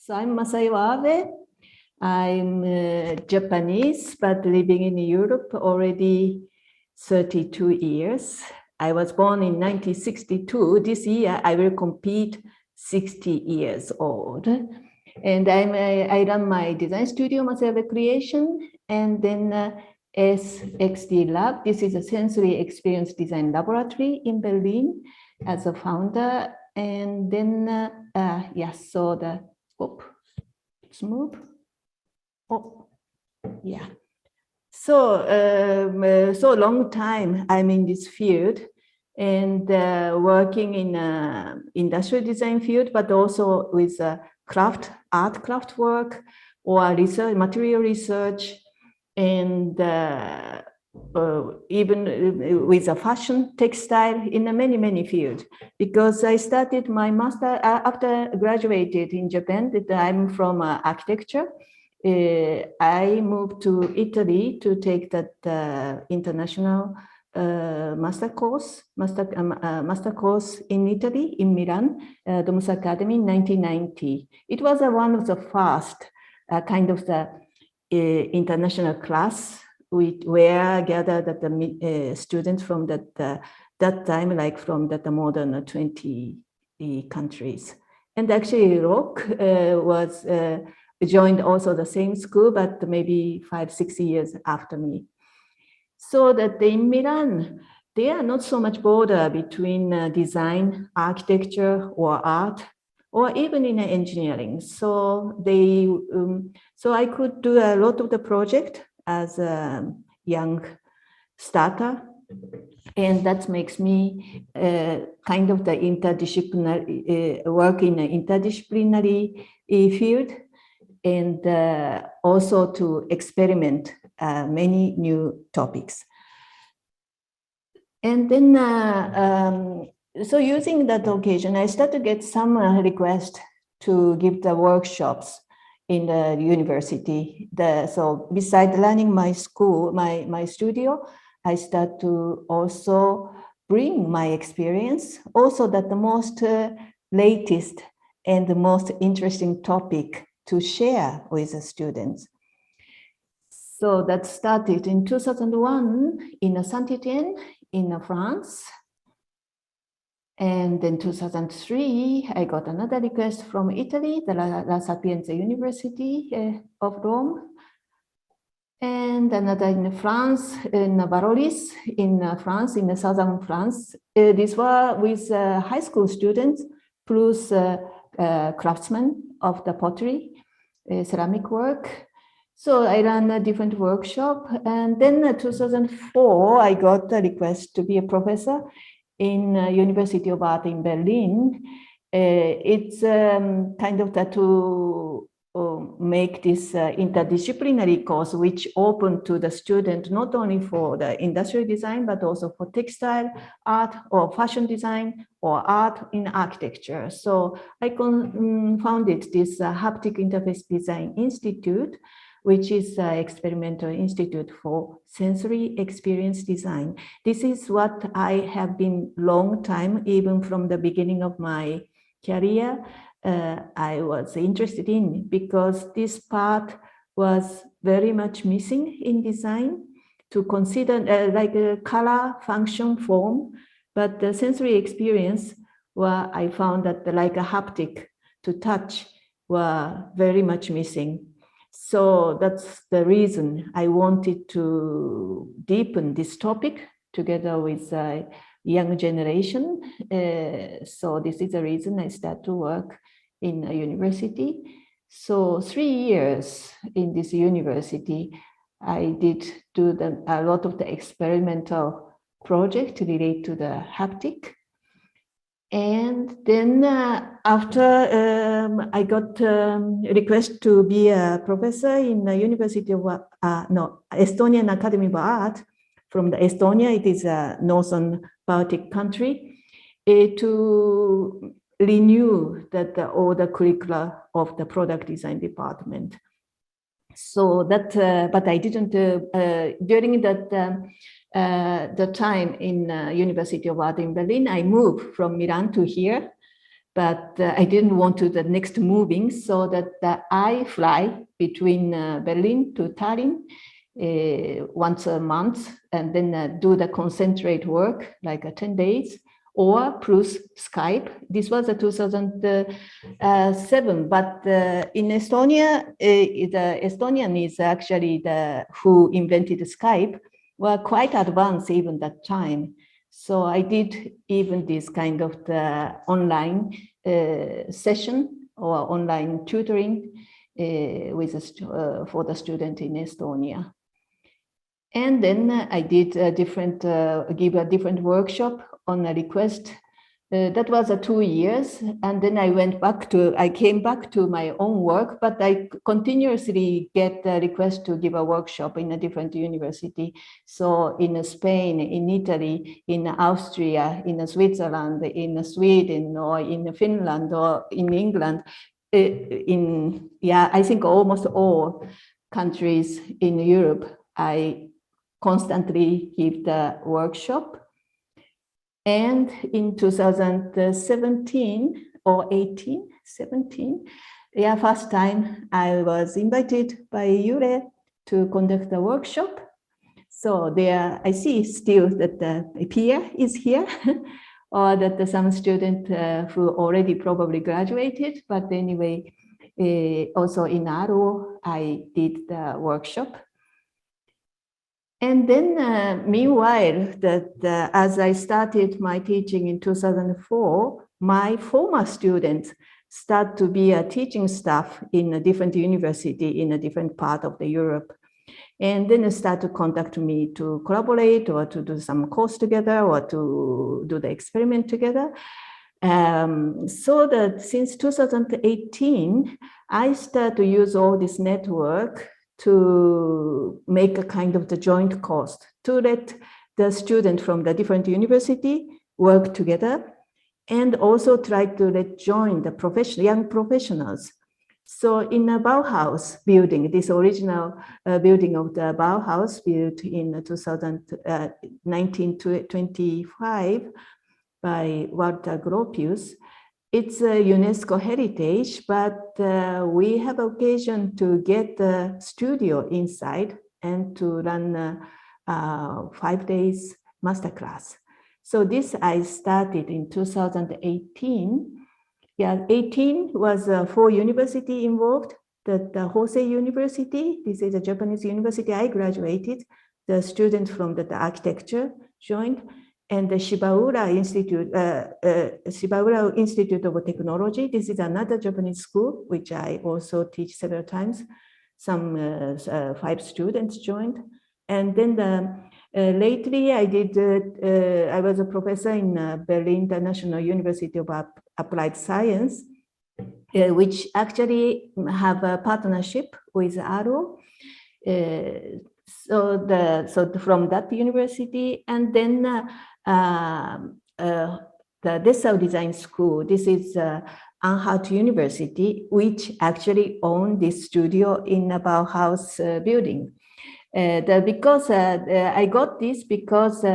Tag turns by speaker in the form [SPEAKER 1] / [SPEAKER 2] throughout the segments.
[SPEAKER 1] So I'm Masayo Ave. I'm Japanese, but living in Europe already 32 years. I was born in 1962. This year, I will complete 60 years old. And I run my design studio, Masayo Ave Creation, and then SXD.Lab. This is a sensory experience design laboratory in Berlin as a founder. And then, yes, so the, let's move. Oh, yeah. So, so long time I'm in this field and working in industrial design field, but also with art craft work or research, material research, and even with a fashion, textile, in many fields. Because I started my master after graduated in Japan. That I'm from architecture. I moved to Italy to take that international master course in Italy, in Milan, Domus Academy in 1990. It was one of the first kind of the international class where I gathered that the students from that time, like from the modern 20 countries. And actually Rock was joined also the same school, but maybe 5-6 years after me. So that in Milan, there are not so much border between design, architecture, or art, or even in engineering. So they, so I could do a lot of the project as a young starter, and that makes me kind of the interdisciplinary work in an interdisciplinary field, and also to experiment many new topics. And then, so using that occasion, I started to get some requests to give the workshops in the university. So besides learning my school, my studio, I start to also bring my experience, also that the most latest and the most interesting topic to share with the students. So that started in 2001 in Saint-Étienne in France. And in 2003, I got another request from Italy, the La Sapienza University of Rome. And another in France, in Varolis, in France, in southern France. These were with high school students, plus craftsmen of the pottery, ceramic work. So I ran a different workshop. And then in 2004, I got a request to be a professor in University of Art in Berlin. It's kind of to make this interdisciplinary course, which open to the student, not only for the industrial design, but also for textile art or fashion design or art in architecture. So I founded this Haptic Interface Design Institute, which is an experimental institute for sensory experience design. This is what I have been long time, even from the beginning of my career, I was interested in, because this part was very much missing in design, to consider like a color, function, form, but the sensory experience, where I found that like a haptic to touch were very much missing. So that's the reason I wanted to deepen this topic together with a young generation. So this is the reason I started to work in a university. So 3 years in this university, I did do a lot of the experimental project related to the haptic. And then after I got a request to be a professor in the University of Estonian Academy of Art from the Estonia. It is a northern Baltic country, to renew all the curricula of the product design department. So that, but I didn't during that. The time in University of Art in Berlin, I moved from Milan to here but I didn't want to the next moving, so that I fly between Berlin to Tallinn once a month, and then do the concentrate work like 10 days, or plus Skype. This was 2007, but in Estonia, the Estonian is actually who invented Skype, were quite advanced even that time. So I did even this kind of the online session or online tutoring for the student in Estonia. And then I did give a different workshop on a request. That was 2 years. And then I came back to my own work, but I continuously get a request to give a workshop in a different university. So in Spain, in Italy, in Austria, in Switzerland, in Sweden, or in Finland, or in England, I think almost all countries in Europe, I constantly give the workshop. And in 2017 or 17, first time I was invited by Yure to conduct a workshop. So there I see still that the peer is here, or that some student who already probably graduated, but anyway, also in ALUO, I did the workshop. And then, meanwhile, as I started my teaching in 2004, my former students start to be a teaching staff in a different university in a different part of the Europe. And then they start to contact me to collaborate or to do some course together or to do the experiment together. So that since 2018, I start to use all this network to make a kind of the joint course, to let the student from the different university work together, and also try to join the young professionals. So in a Bauhaus building, this original building of the Bauhaus built in 1925 by Walter Gropius, it's a UNESCO heritage, but we have occasion to get the studio inside and to run 5 days masterclass. So this I started in 2018. 18 was 4 university involved. The Hosei University, this is a Japanese university I graduated. The students from the architecture joined. And the Shibaura Institute of Technology. This is another Japanese school, which I also teach several times. Some 5 students joined. And then lately I was a professor in Berlin International University of Applied Science, which actually have a partnership with ALUO. So from that university, and then the Dessau Design School, this is Anhalt University, which actually owned this studio in a Bauhaus building. Because I got this because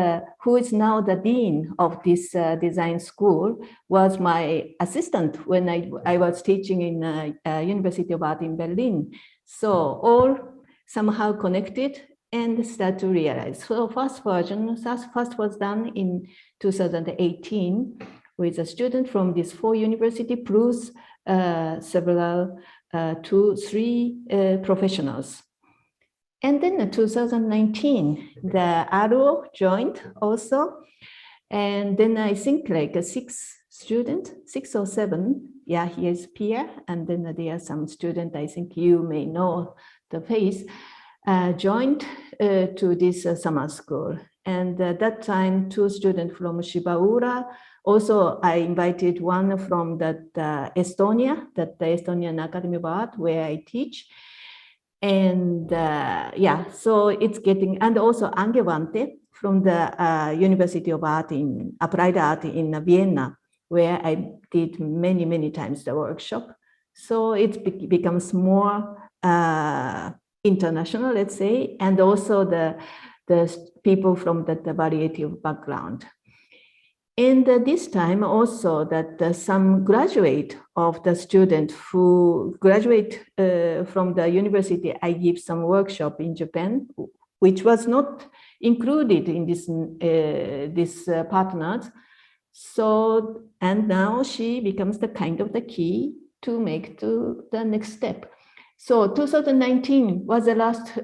[SPEAKER 1] who is now the dean of this design school was my assistant when I was teaching in University of Art in Berlin. So all somehow connected and start to realize. So first was done in 2018 with a student from this 4 university plus several 2-3 professionals. And then in 2019, the ALUO joined also. And then I think like 6 students, 6 or 7, here's Pierre. And then there are some students, I think you may know the face, joined to this summer school. And at that time, 2 students from Shibaura. Also, I invited one from Estonia, the Estonian Academy of Art, where I teach. And so it's getting, and also Angewandte from the University of Art Applied Art in Vienna, where I did many times the workshop. So it becomes more international, let's say, and also the people from the variety of background. And this time also that some graduate of the student who graduate from the university, I give some workshop in Japan, which was not included in this partners. So, and now she becomes the kind of the key to make to the next step. So 2019 was the last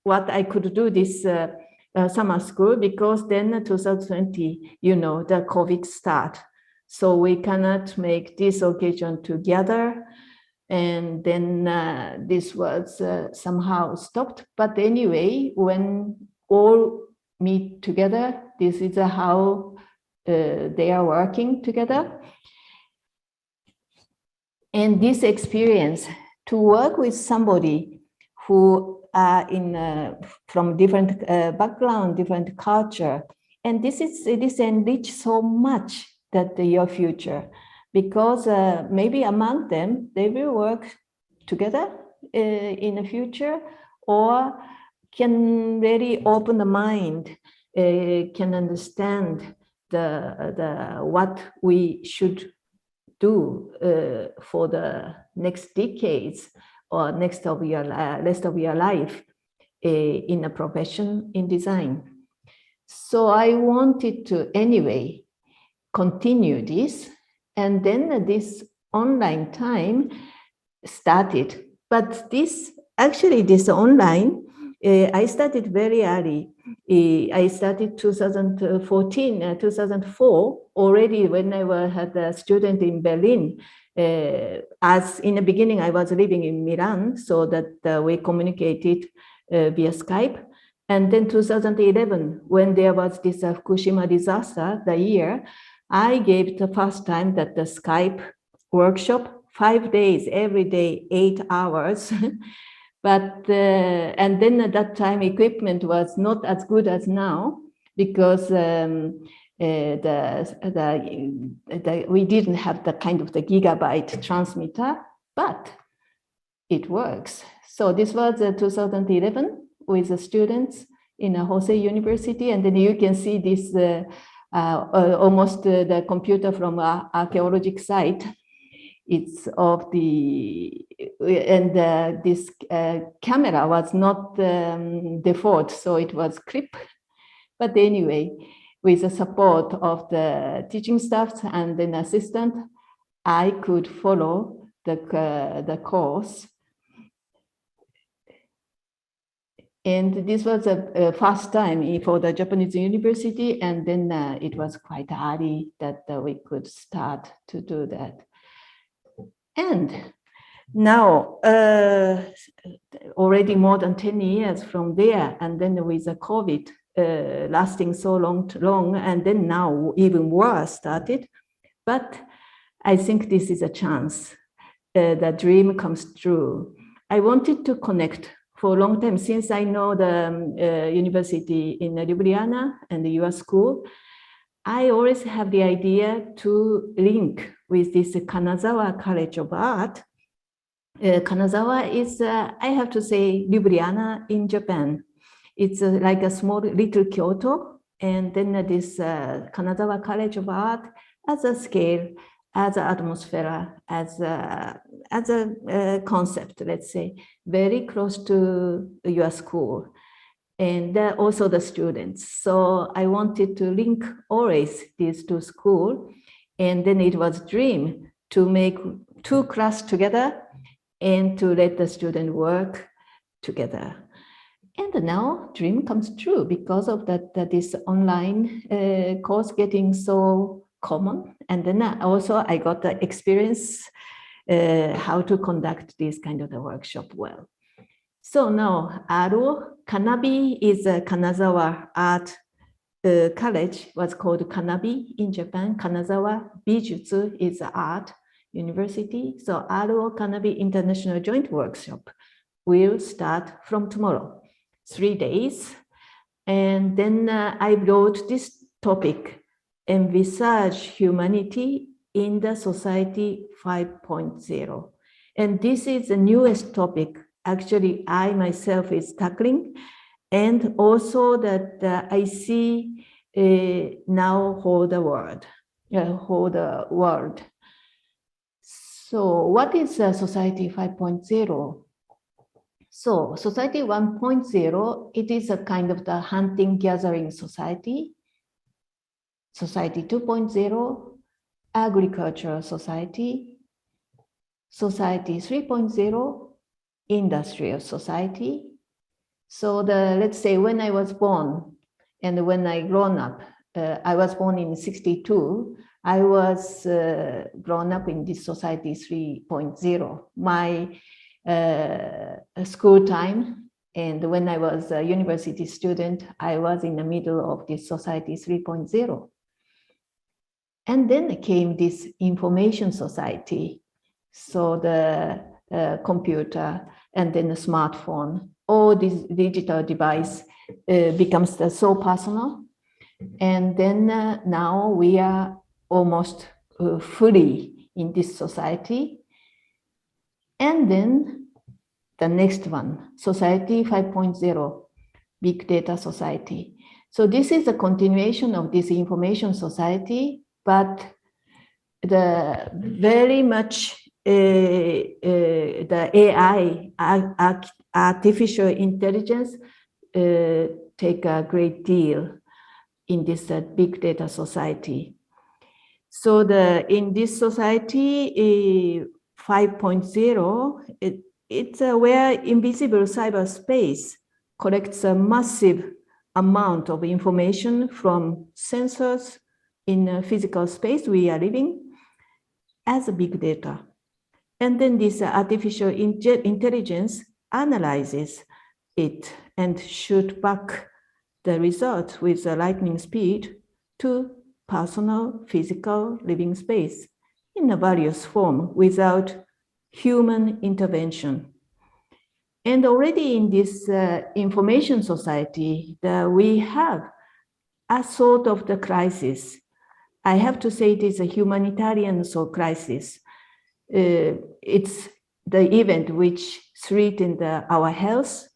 [SPEAKER 1] what I could do this summer school, because then 2020, you know, the COVID start. So we cannot make this occasion together. And then this was somehow stopped. But anyway, when all meet together, this is how they are working together. And this experience to work with somebody who are from different background, different culture, and this enrich so much that your future, because maybe among them they will work together in the future, or can really open the mind, can understand the what we should do for the next decades or rest of your life in a profession in design. So I wanted to anyway continue this, and then this online time started. But this online, I started very early. I started 2014, 2004, already when I had a student in Berlin. As in the beginning, I was living in Milan, so that we communicated via Skype. And then 2011, when there was this Fukushima disaster, the year, I gave the first time that the Skype workshop, 5 days, every day, 8 hours. But, and then at that time, equipment was not as good as now, because we didn't have the kind of the gigabyte transmitter, but it works. So this was 2011 with the students in Hosei University. And then you can see this almost the computer from archaeological site. It's of the, and this camera was not default, so it was clip. But anyway, with the support of the teaching staff and an assistant, I could follow the course. And this was a first time for the Japanese university, and then it was quite early that we could start to do that. And now, already more than 10 years from there, and then with the COVID lasting so long, and then now even worse started. But I think this is a chance. The dream comes true. I wanted to connect for a long time, since I know the university in Ljubljana and your school. I always have the idea to link with this Kanazawa College of Art. Kanazawa is, I have to say, Ljubljana in Japan. It's like a small little Kyoto, and then this Kanazawa College of Art as a scale, as an atmosphere, as a concept, let's say, very close to your school. And also the students. So I wanted to link always these two schools. And then it was dream to make two classes together and to let the student work together. And now dream comes true because of that this online course getting so common. And then also I got the experience how to conduct this kind of the workshop well. So now, ALUO, Kanabi is a Kanazawa Art College, was called Kanabi in Japan. Kanazawa Bijutsu is art university. So ALUO Kanabi International Joint Workshop will start from tomorrow, 3 days. And then I wrote this topic, Envisage Humanity in the Society 5.0. And this is the newest topic. Actually, I myself is tackling, And also that I see now whole the world. So what is Society 5.0? So Society 1.0, it is a kind of the hunting-gathering society. Society 2.0, agricultural society. Society 3.0, industrial society. So let's say when I was born and when I grown up, I was born in 62, I was grown up in this Society 3.0. My school time, and when I was a university student, I was in the middle of this Society 3.0. And then came this information society. So the computer and then the smartphone, all this digital device becomes so personal. And then now we are almost fully in this society. And then the next one, Society 5.0, Big Data Society. So this is a continuation of this information society, but the very much the AI, artificial intelligence, take a great deal in this big data society. So in this society 5.0, it's where invisible cyberspace collects a massive amount of information from sensors in physical space we are living as a big data. And then this artificial intelligence analyzes it and shoots back the result with a lightning speed to personal, physical living space in a various form without human intervention. And already in this information society, we have a sort of the crisis. I have to say it is a humanitarian crisis. It's the event which threatens our health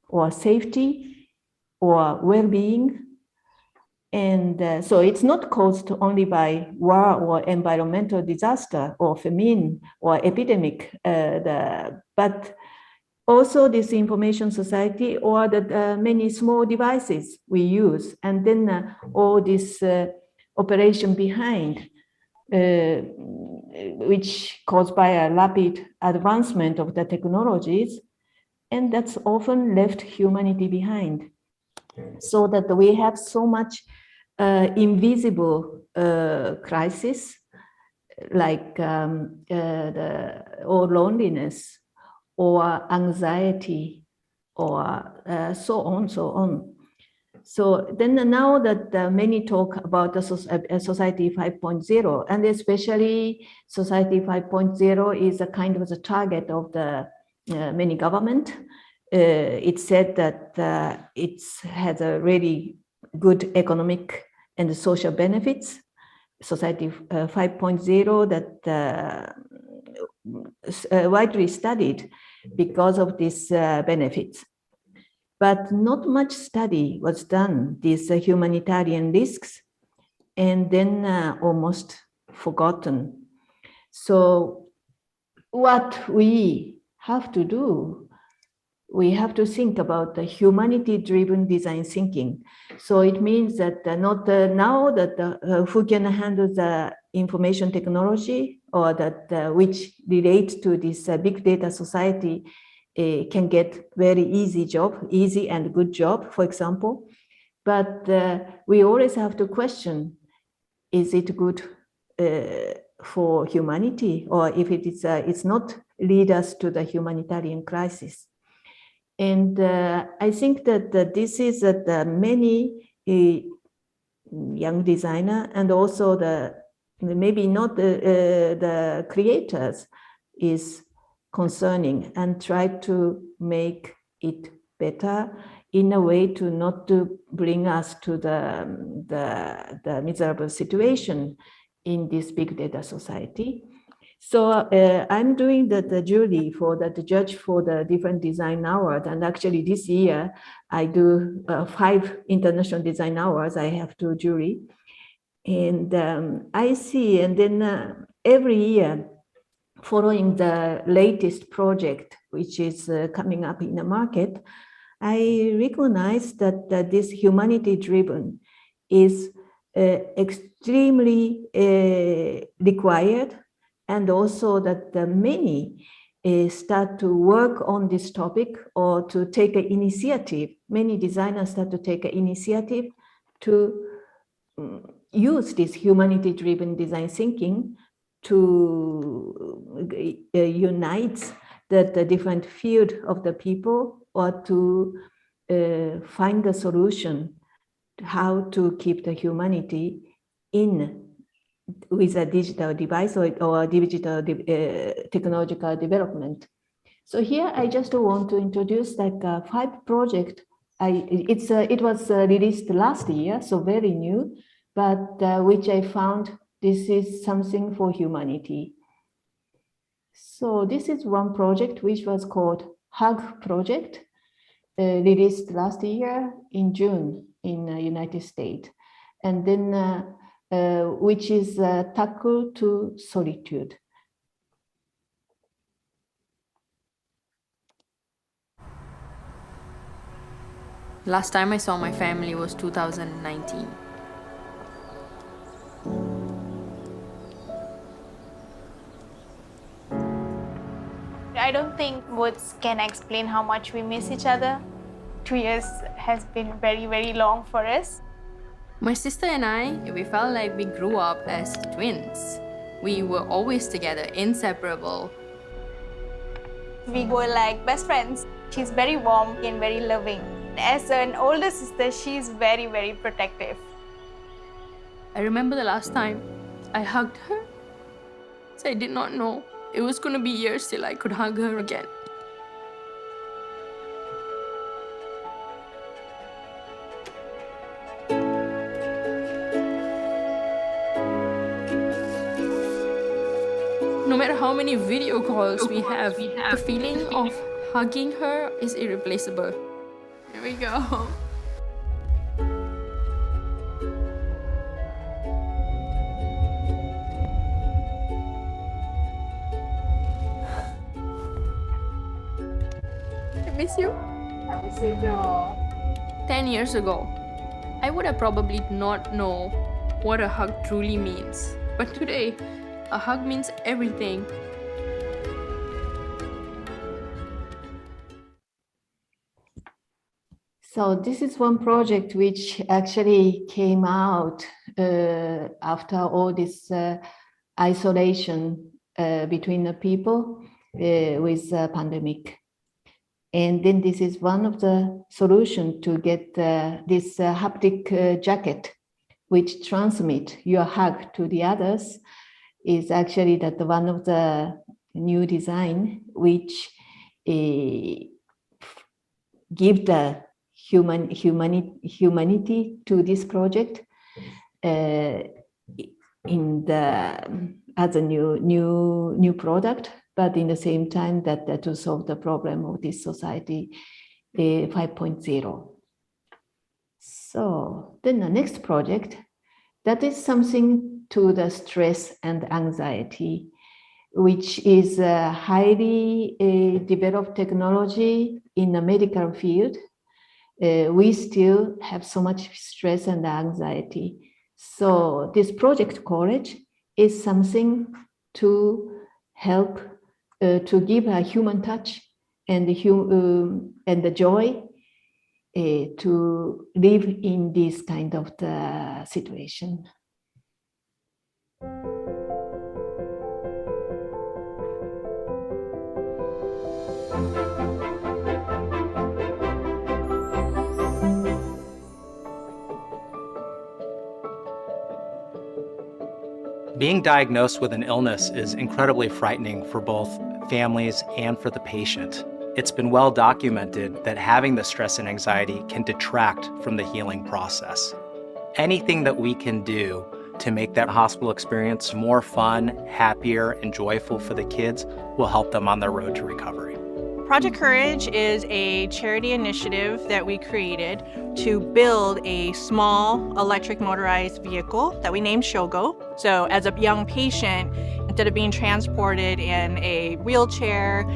[SPEAKER 1] or safety or well-being. And so it's not caused only by war or environmental disaster or famine or epidemic, but also this information society or the many small devices we use, and then all this operation behind, which caused by a rapid advancement of the technologies, and that's often left humanity behind. So that we have so much invisible crisis, like or loneliness, or anxiety, or so on. So then now that many talk about the Society 5.0, and especially Society 5.0 is a kind of the target of the many government. It said that it has a really good economic and social benefits. Society 5.0 that widely studied because of these benefits. But not much study was done, these humanitarian risks, and then almost forgotten. So what we have to do, we have to think about the humanity-driven design thinking. So it means that not now that who can handle the information technology or that which relates to this big data society can get very easy and good job, for example. But we always have to question, is it good for humanity, or if it's not lead us to the humanitarian crisis? And I think that this is that many young designer and also maybe not the creators is concerning, and try to make it better in a way to not to bring us to the miserable situation in this big data society. So I'm doing the jury for the judge for the different design awards. And actually this year I do 5 international design awards. I have to jury. And I see, and then every year, following the latest project, which is coming up in the market, I recognize that this humanity-driven is extremely required, and also that many start to work on this topic or to take an initiative. Many designers start to take an initiative to use this humanity-driven design thinking to unite the different field of the people, or to find a solution to how to keep the humanity in with a digital device or digital technological development. So here I just want to introduce like 5 projects. It was released last year, so very new, but which I found this is something for humanity. So this is one project which was called Hug Project, released last year in June in the United States. And then which is Tackle to Solitude.
[SPEAKER 2] Last time I saw my family was 2019.
[SPEAKER 3] I don't think words can explain how much we miss each other. 2 years has been very, very long for us.
[SPEAKER 2] My sister and I, we felt like we grew up as twins. We were always together, inseparable.
[SPEAKER 3] We were like best friends. She's very warm and very loving. As an older sister, she's very, very protective.
[SPEAKER 2] I remember the last time I hugged her. So I did not know it was going to be years till I could hug her again. No matter how many video calls we have, the feeling of hugging her is irreplaceable. Here we go. I miss you.
[SPEAKER 3] I miss you too.
[SPEAKER 2] 10 years ago, I would have probably not known what a hug truly means. But today, a hug means everything.
[SPEAKER 1] So this is one project which actually came out after all this isolation between the people with the pandemic. And then this is one of the solutions to get this haptic jacket, which transmit your hug to the others, is actually that one of the new design which give the humanity to this project in the as a new product, but in the same time that to solve the problem of this society 5.0. So then the next project, that is something to the stress and anxiety, which is a highly developed technology in the medical field. We still have so much stress and anxiety. So this project college is something to help to give a human touch and the joy to live in this kind of the situation.
[SPEAKER 4] Being diagnosed with an illness is incredibly frightening for both families and for the patient. It's been well documented that having the stress and anxiety can detract from the healing process. Anything that we can do to make that hospital experience more fun, happier, and joyful for the kids will help them on their road to recovery.
[SPEAKER 5] Project Courage is a charity initiative that we created to build a small electric motorized vehicle that we named Shogo. So as a young patient, instead of being transported in a wheelchair,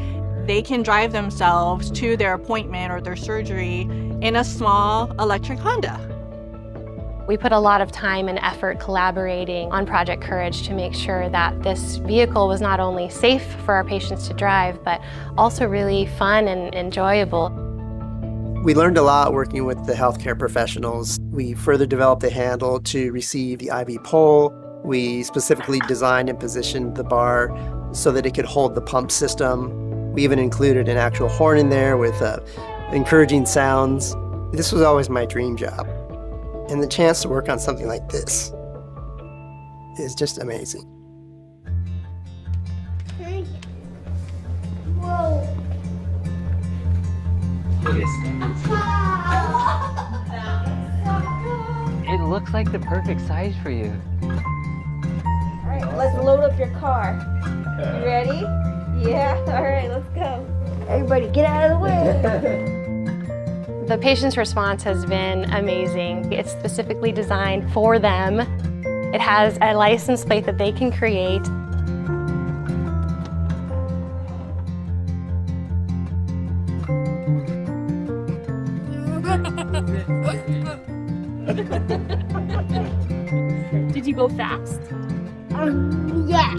[SPEAKER 5] they can drive themselves to their appointment or their surgery in a small electric Honda.
[SPEAKER 6] We put a lot of time and effort collaborating on Project Courage to make sure that this vehicle was not only safe for our patients to drive, but also really fun and enjoyable.
[SPEAKER 7] We learned a lot working with the healthcare professionals. We further developed a handle to receive the IV pole. We specifically designed and positioned the bar so that it could hold the pump system. We even included an actual horn in there with encouraging sounds. This was always my dream job. And the chance to work on something like this is just amazing.
[SPEAKER 8] Whoa.
[SPEAKER 9] It looks like the perfect size for you.
[SPEAKER 8] All right, let's load up your car. You ready? Yeah, all right, let's go. Everybody get out of the way.
[SPEAKER 6] The patient's response has been amazing. It's specifically designed for them. It has a license plate that they can create.
[SPEAKER 2] Did you go fast?
[SPEAKER 8] Yeah.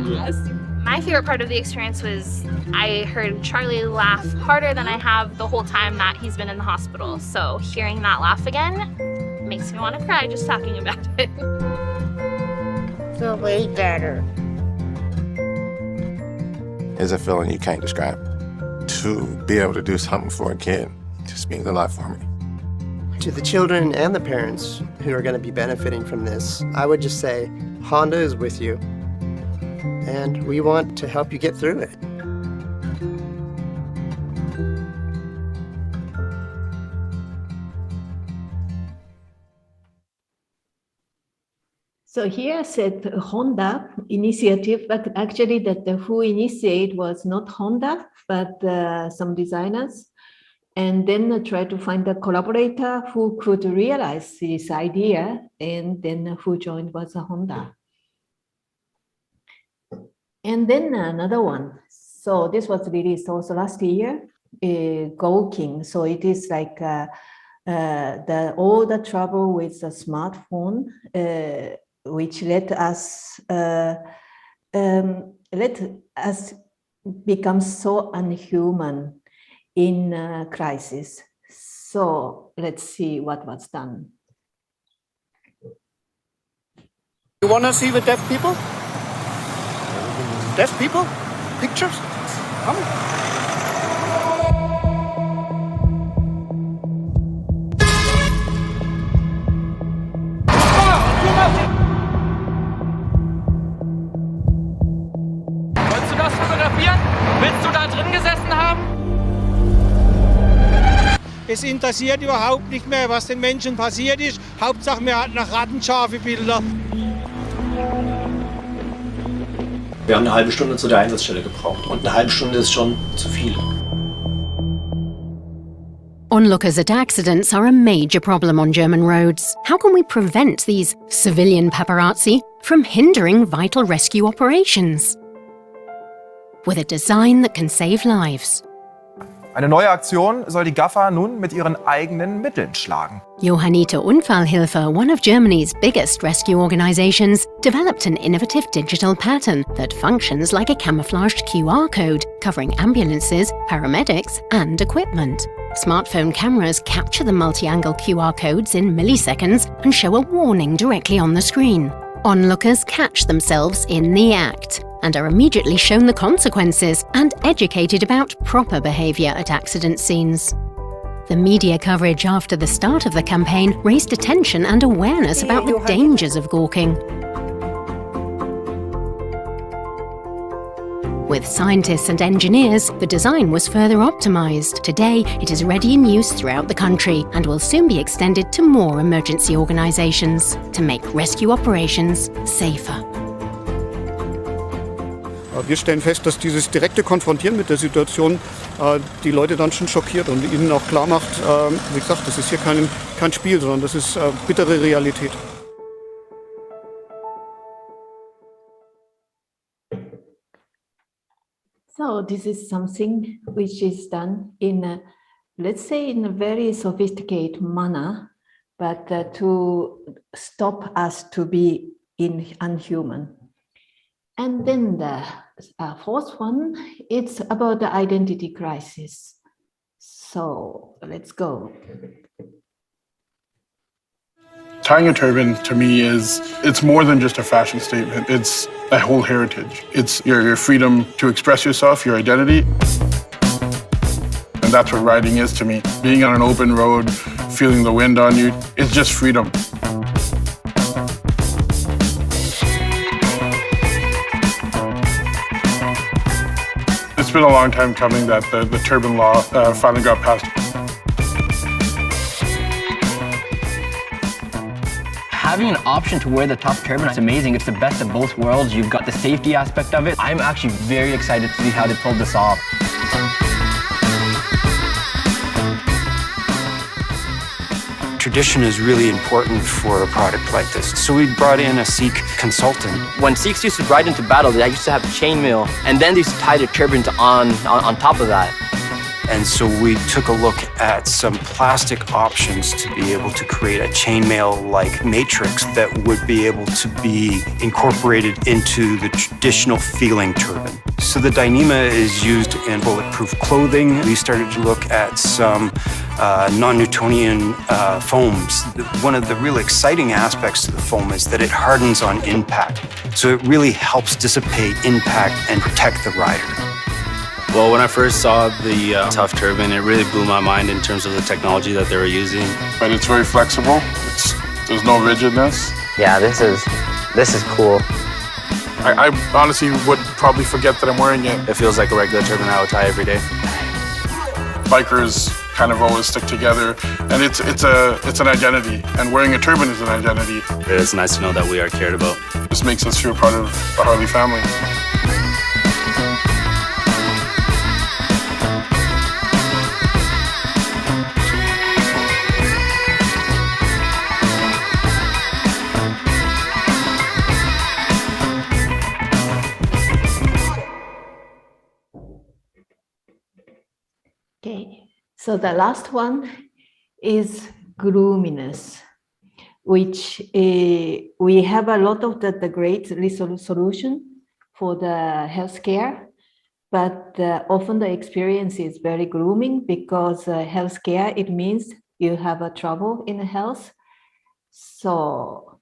[SPEAKER 2] Yes.
[SPEAKER 10] My favorite part of the experience was I heard Charlie laugh harder than I have the whole time that he's been in the hospital. So hearing that laugh again makes me want to cry just talking about it.
[SPEAKER 8] So way better.
[SPEAKER 11] It's a feeling you can't describe. To be able to do something for a kid just means a lot for me.
[SPEAKER 7] To the children and the parents who are going to be benefiting from this, I would just say, Honda is with you, and we want to help you get through it.
[SPEAKER 1] So here said Honda initiative, but actually that who initiated was not Honda, but some designers. And then try to find a collaborator who could realize this idea, and then who joined was Honda. And then another one. So this was released also last year, Goking. So it is like all the trouble with the smartphone, which let us become so unhuman in crisis. So let's see what was done.
[SPEAKER 12] You want to see the deaf people? Deaf people? Pictures? Come.
[SPEAKER 9] Wolltest du das fotografieren? Willst du da drin gesessen haben?
[SPEAKER 12] Es interessiert überhaupt nicht mehr, was den Menschen passiert ist. Hauptsache, wir hatten noch rattenscharfe Bilder.
[SPEAKER 13] Wir haben eine halbe Stunde zu der Einsatzstelle gebraucht und eine halbe Stunde ist schon zu viel.
[SPEAKER 14] Onlookers at accidents are a major problem on German roads. How can we prevent these civilian paparazzi from hindering vital rescue operations? With a design that can save lives.
[SPEAKER 15] Eine neue Aktion soll die Gaffer nun mit ihren eigenen Mitteln schlagen.
[SPEAKER 14] Johanniter Unfallhilfe, one of Germany's biggest rescue organizations, developed an innovative digital pattern that functions like a camouflaged QR code, covering ambulances, paramedics, and equipment. Smartphone cameras capture the multi-angle QR codes in milliseconds and show a warning directly on the screen. Onlookers catch themselves in the act and are immediately shown the consequences and educated about proper behavior at accident scenes. The media coverage after the start of the campaign raised attention and awareness about the dangers of gawking. With scientists and engineers, the design was further optimized. Today, it is ready in use throughout the country and will soon be extended to more emergency organizations to make rescue operations safer.
[SPEAKER 16] Wir stellen fest, dass dieses direkte Konfrontieren mit der Situation die Leute dann schon schockiert und ihnen auch klar macht, wie gesagt, das ist hier kein Spiel, sondern das ist bittere Realität.
[SPEAKER 1] So this is something which is done in, let's say, in a very sophisticated manner, but to stop us to be unhuman. And then the fourth one, it's about the identity crisis. So let's go.
[SPEAKER 17] Tying a turban to me it's more than just a fashion statement. It's a whole heritage. It's your freedom to express yourself, your identity. And that's what riding is to me. Being on an open road, feeling the wind on you, it's just freedom. It's been a long time coming that the turban law finally got passed.
[SPEAKER 18] Having an option to wear the top turban is amazing. It's the best of both worlds. You've got the safety aspect of it. I'm actually very excited to see how they pulled this off.
[SPEAKER 19] Tradition is really important for a product like this. So we brought in a Sikh consultant.
[SPEAKER 18] When Sikhs used to ride into battle, they used to have chainmail, and then they used to tie their turbans on top of that.
[SPEAKER 19] And so we took a look at some plastic options to be able to create a chainmail-like matrix that would be able to be incorporated into the traditional feeling turban. So the Dyneema is used in bulletproof clothing. We started to look at some non-Newtonian foams. One of the really exciting aspects to the foam is that it hardens on impact. So it really helps dissipate impact and protect the rider.
[SPEAKER 20] Well, when I first saw the tough turban, it really blew my mind in terms of the technology that they were using.
[SPEAKER 17] But it's very flexible. There's no rigidness.
[SPEAKER 18] Yeah, this is cool.
[SPEAKER 17] I honestly would probably forget that I'm wearing it.
[SPEAKER 20] It feels like a regular turban I would tie every day.
[SPEAKER 17] Bikers kind of always stick together, and it's an identity, and wearing a turban is an identity.
[SPEAKER 20] It is nice to know that we are cared about.
[SPEAKER 17] This makes us feel part of the Harley family.
[SPEAKER 1] Okay, so the last one is groominess, which we have a lot of the great solution for the healthcare, but often the experience is very grooming because healthcare, it means you have a trouble in health. So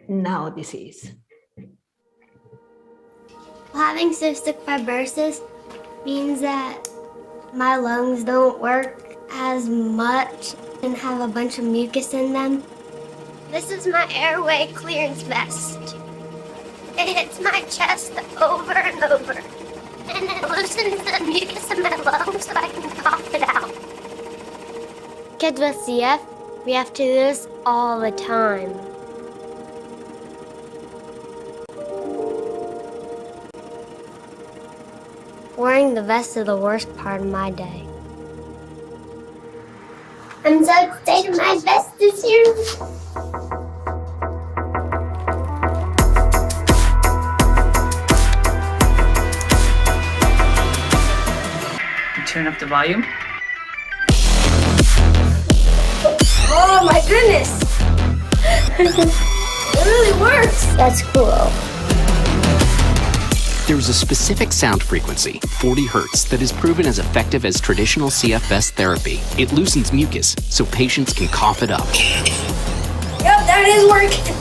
[SPEAKER 1] now this is.
[SPEAKER 21] Having cystic fibrosis means that my lungs don't work as much and have a bunch of mucus in them. This is my airway clearance vest. It hits my chest over and over, and it loosens the mucus in my lungs so I can cough it out. Kids with CF, we have to do this all the time. Wearing the vest is the worst part of my day. I'm so excited my vest is here.
[SPEAKER 22] Turn up the volume.
[SPEAKER 21] Oh my goodness! It really works! That's cool.
[SPEAKER 23] There's a specific sound frequency, 40 Hz, that is proven as effective as traditional CF vest therapy. It loosens mucus, so patients can cough it up.
[SPEAKER 21] Yep, that is working.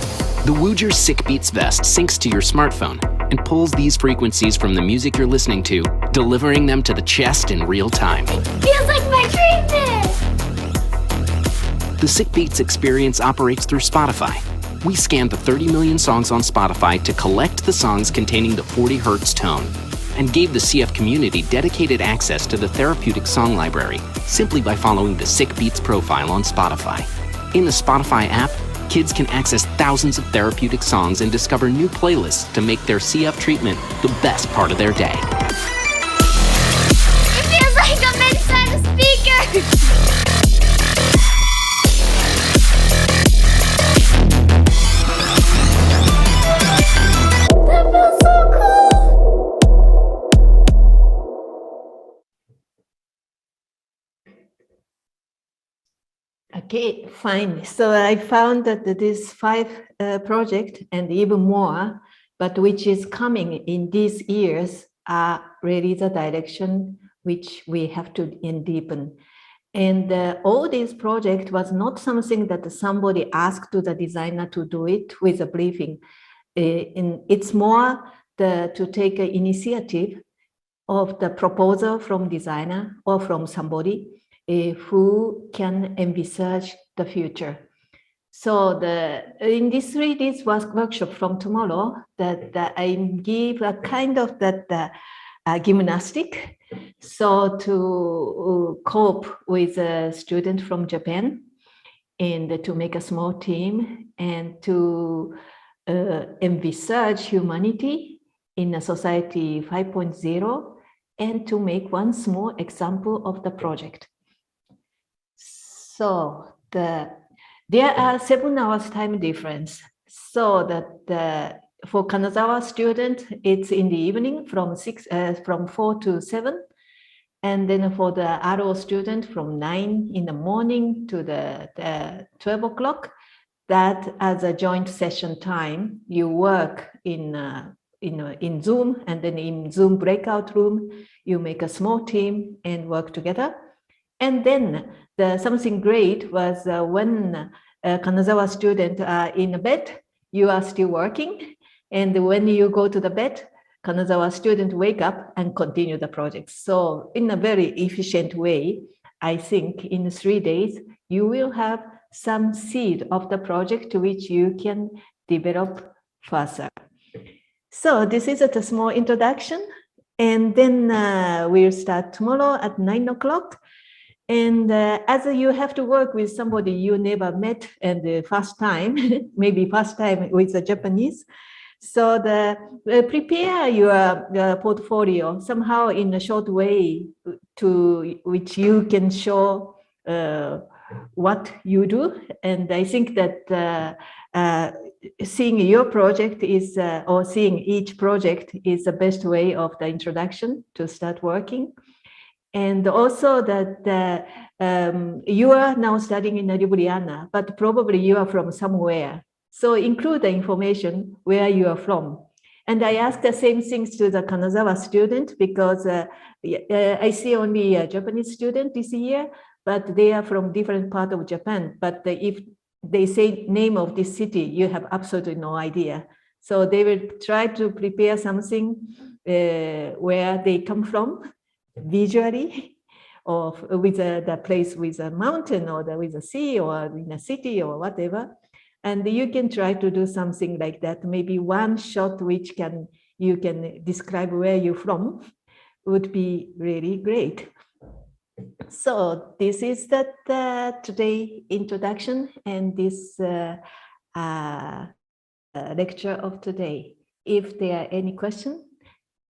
[SPEAKER 23] The Woojer Sick Beats vest syncs to your smartphone and pulls these frequencies from the music you're listening to, delivering them to the chest in real time.
[SPEAKER 21] Feels like my treatment!
[SPEAKER 23] The Sick Beats experience operates through Spotify. We scanned the 30 million songs on Spotify to collect the songs containing the 40 Hz tone. and gave the CF community dedicated access to the therapeutic song library simply by following the Sick Beats profile on Spotify. In the Spotify app, kids can access thousands of therapeutic songs and discover new playlists to make their CF treatment the best part of their day.
[SPEAKER 21] It feels like I'm inside a speaker! That feels so cool!
[SPEAKER 1] Okay, fine. So I found that this 5 project and even more, but which is coming in these years are really the direction which we have to deepen. And all these project was not something that somebody asked to the designer to do it with a briefing. It's more to take an initiative of the proposal from designer or from somebody who can envisage the future. So in this 3 days workshop from tomorrow, that I give a kind of gymnastic, so to cope with a student from Japan and to make a small team and to envisage humanity in a society 5.0 and to make one small example of the project. So there are 7 hours time difference. So that for Kanazawa student, it's in the evening from 4 to 7. And then for the ALUO student from 9 in the morning to the 12 o'clock, that as a joint session time, you work in Zoom, and then in Zoom breakout room, you make a small team and work together. And then something great was when Kanazawa student are in bed, you are still working. And when you go to the bed, Kanazawa student wake up and continue the project. So in a very efficient way, I think in 3 days, you will have some seed of the project which you can develop further. So this is a small introduction. And then we'll start tomorrow at 9 o'clock. And as you have to work with somebody you never met and the first time, maybe first time with the Japanese, so prepare your portfolio somehow in a short way to which you can show what you do. And I think that seeing your project is, or seeing each project is the best way of the introduction to start working. And also that you are now studying in Ljubljana, but probably you are from somewhere. So include the information where you are from. And I asked the same things to the Kanazawa student because I see only a Japanese student this year, but they are from different part of Japan. But if they say name of this city, you have absolutely no idea. So they will try to prepare something where they come from visually, or with the place with a mountain or with a sea or in a city or whatever. And you can try to do something like that. Maybe one shot which you can describe where you're from would be really great. So this is today introduction and this lecture of today. If there are any questions,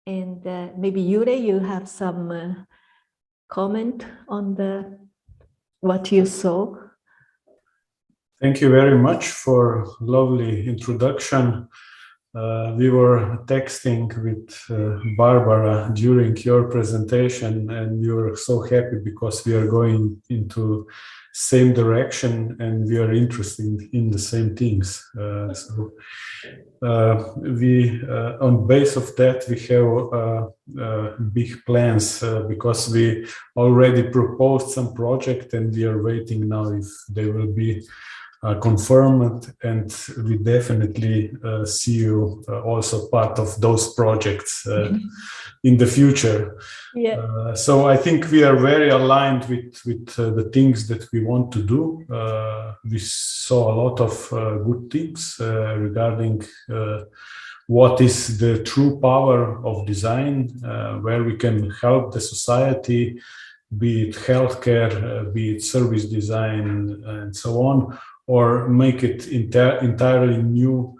[SPEAKER 1] and maybe Yure, you have some comment on what you saw.
[SPEAKER 3] Thank you very much for lovely introduction. We were texting with Barbara during your presentation, and we were so happy because we are going into same direction and we are interested in the same things. We on base of that we have big plans because we already proposed some project and we are waiting now if they will be confirmed, and we definitely see you also part of those projects in the future.
[SPEAKER 1] Yeah.
[SPEAKER 3] So I think we are very aligned with the things that we want to do. We saw a lot of good tips regarding what is the true power of design, where we can help the society, be it healthcare, be it service design, and so on, or make it entirely new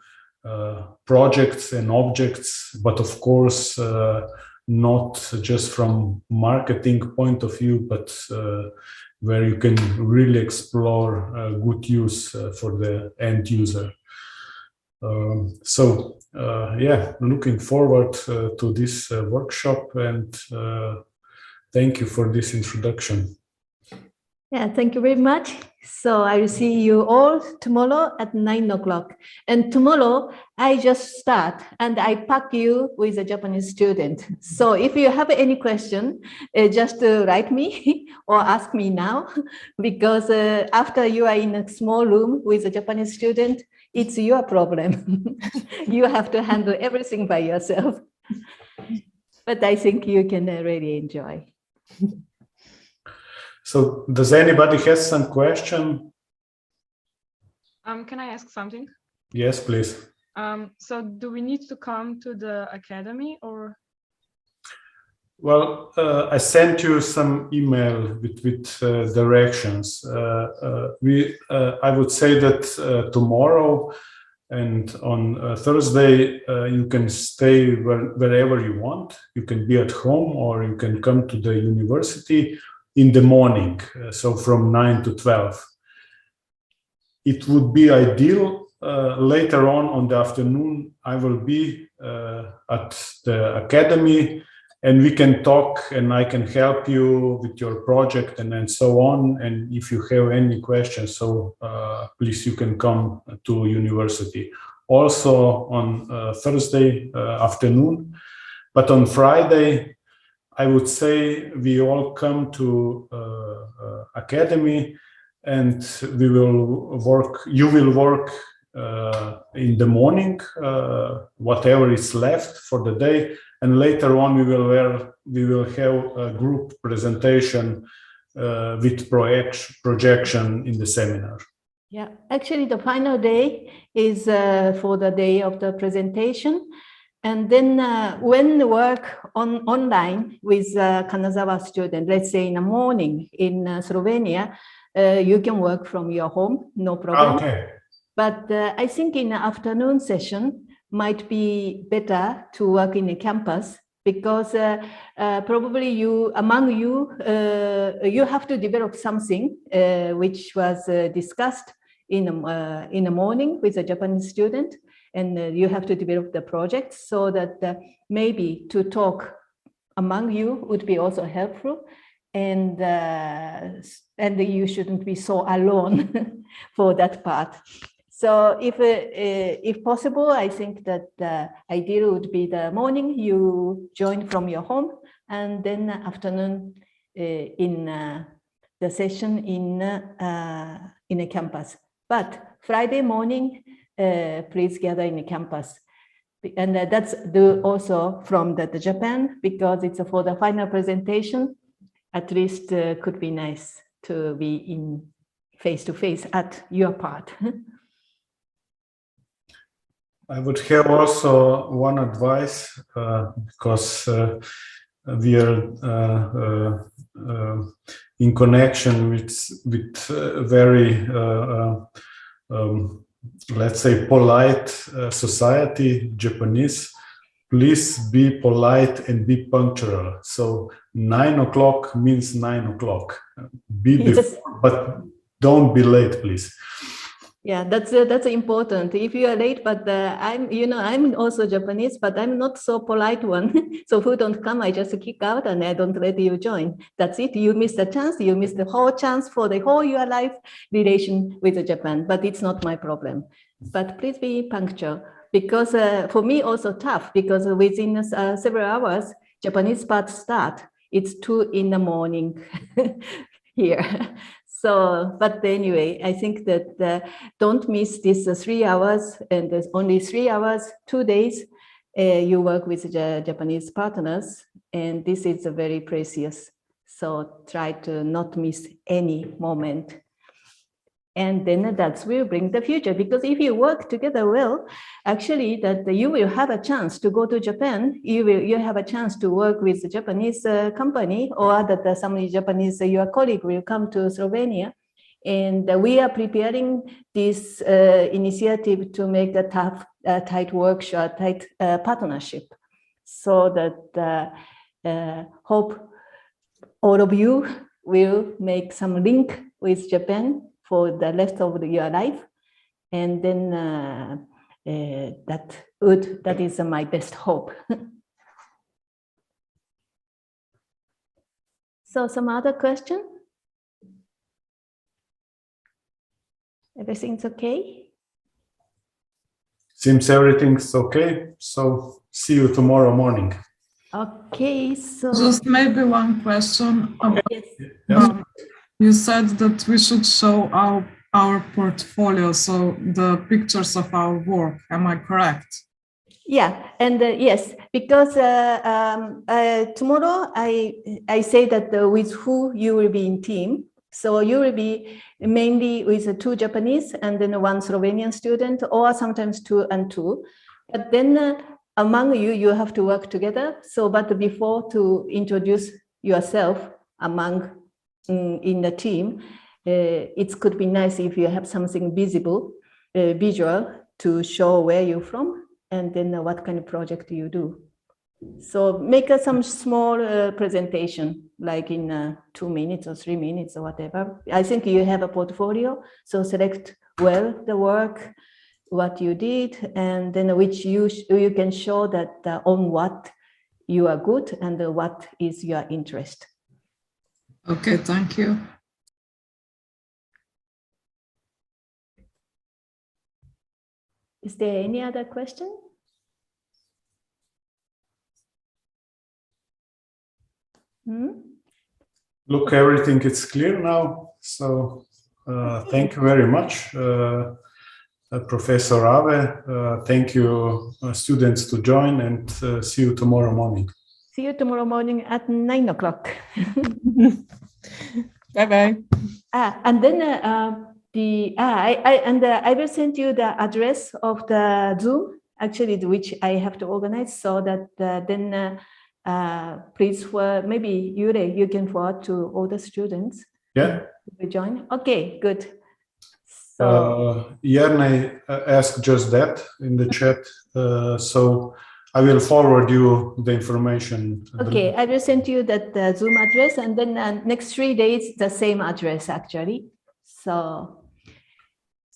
[SPEAKER 3] projects and objects, but of course not just from marketing point of view, but where you can really explore good use for the end user. Yeah, looking forward to this workshop, and thank you for this introduction.
[SPEAKER 1] Yeah, thank you very much. So I will see you all tomorrow at 9 o'clock. And tomorrow I just start and I pack you with a Japanese student. So if you have any question, just write me or ask me now, because after you are in a small room with a Japanese student, it's your problem. You have to handle everything by yourself. But I think you can really enjoy.
[SPEAKER 3] So does anybody has some question?
[SPEAKER 4] Can I ask something?
[SPEAKER 3] Yes, please.
[SPEAKER 4] So do we need to come to the academy or?
[SPEAKER 3] Well, I sent you some email with directions. I would say that tomorrow and on Thursday, you can stay wherever you want. You can be at home or you can come to the university in the morning, so from 9 to 12. It would be ideal later on the afternoon. I will be at the academy and we can talk and I can help you with your project and so on. And if you have any questions, so please, you can come to university. Also on Thursday afternoon, but on Friday, I would say we all come to academy and we will work. You will work in the morning, whatever is left for the day, and later on we will have a group presentation with projection in the seminar.
[SPEAKER 1] Yeah, actually the final day is for the day of the presentation. And then when work online with Kanazawa student, let's say in the morning in Slovenia, you can work from your home, no problem.
[SPEAKER 3] Okay.
[SPEAKER 1] But I think in the afternoon session might be better to work in a campus, because probably you have to develop something which was discussed in the morning with a Japanese student. And you have to develop the project, so that maybe to talk among you would be also helpful, and you shouldn't be so alone for that part. So if possible, I think that the ideal would be the morning you join from your home, and then afternoon in the session in a campus. But Friday morning, please gather in the campus. And that's also from the Japan, because it's for the final presentation. At least could be nice to be in face-to-face at your part.
[SPEAKER 3] I would have also one advice, because we are in connection with very let's say polite society, Japanese. Please be polite and be punctual. So 9 o'clock means 9 o'clock. Be before, but don't be late, please.
[SPEAKER 1] Yeah, that's important. If you are late, but I'm also Japanese, but I'm not so polite one. So who don't come, I just kick out and I don't let you join. That's it. You missed the chance. You missed the whole chance for the whole your life relation with Japan. But it's not my problem. But please be punctual, because for me also tough, because within several hours, Japanese part start. It's 2 in the morning here. So, but anyway, I think that don't miss this 3 hours, and there's only 3 hours, 2 days. You work with the Japanese partners, and this is very precious. So try to not miss any moment. And then that will bring the future, because if you work together well, actually that you will have a chance to go to Japan. You have a chance to work with a Japanese company, or that some Japanese your colleague will come to Slovenia. And we are preparing this initiative to make a tight workshop, tight partnership, so that hope all of you will make some link with Japan for the rest of your life. And then that is my best hope. So some other question? Everything's okay?
[SPEAKER 3] Seems everything's okay. So see you tomorrow morning.
[SPEAKER 1] Okay, so
[SPEAKER 2] just maybe one question.
[SPEAKER 1] Yes.
[SPEAKER 2] You said that we should show our portfolio, so the pictures of our work. Am I correct?
[SPEAKER 1] Yeah, and yes, because tomorrow I say that with who you will be in team. So you will be mainly with 2 Japanese and then 1 Slovenian student, or sometimes 2 and 2. But then among you, you have to work together. So, but before to introduce yourself among in the team, it could be nice if you have something visible, visual to show where you're from and then what kind of project you do. So make some small presentation, like in 2 minutes or 3 minutes or whatever. I think you have a portfolio, so select well the work, what you did, and then which you can show that on what you are good and what is your interest.
[SPEAKER 2] Okay, thank you.
[SPEAKER 1] Is there any other question?
[SPEAKER 3] Look, everything is clear now. So thank you very much, Professor Ave. Thank you, students, to join, and see you tomorrow morning.
[SPEAKER 1] See you tomorrow morning at 9 o'clock.
[SPEAKER 2] Bye-bye.
[SPEAKER 1] And then I will send you the address of the Zoom, actually, which I have to organize, so that then please, maybe Yure, you can forward to all the students.
[SPEAKER 3] Yeah.
[SPEAKER 1] To join. Okay, good. So
[SPEAKER 3] Yerne asked just that in the chat, so I will forward you the information.
[SPEAKER 1] Okay, I will send you that Zoom address, and then next 3 days the same address actually. So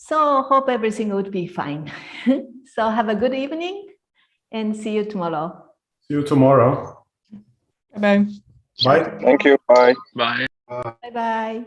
[SPEAKER 1] hope everything would be fine. So have a good evening and see you tomorrow.
[SPEAKER 3] See you tomorrow.
[SPEAKER 2] Bye.
[SPEAKER 3] Bye.
[SPEAKER 5] Thank you. Bye.
[SPEAKER 20] Bye.
[SPEAKER 1] Bye bye.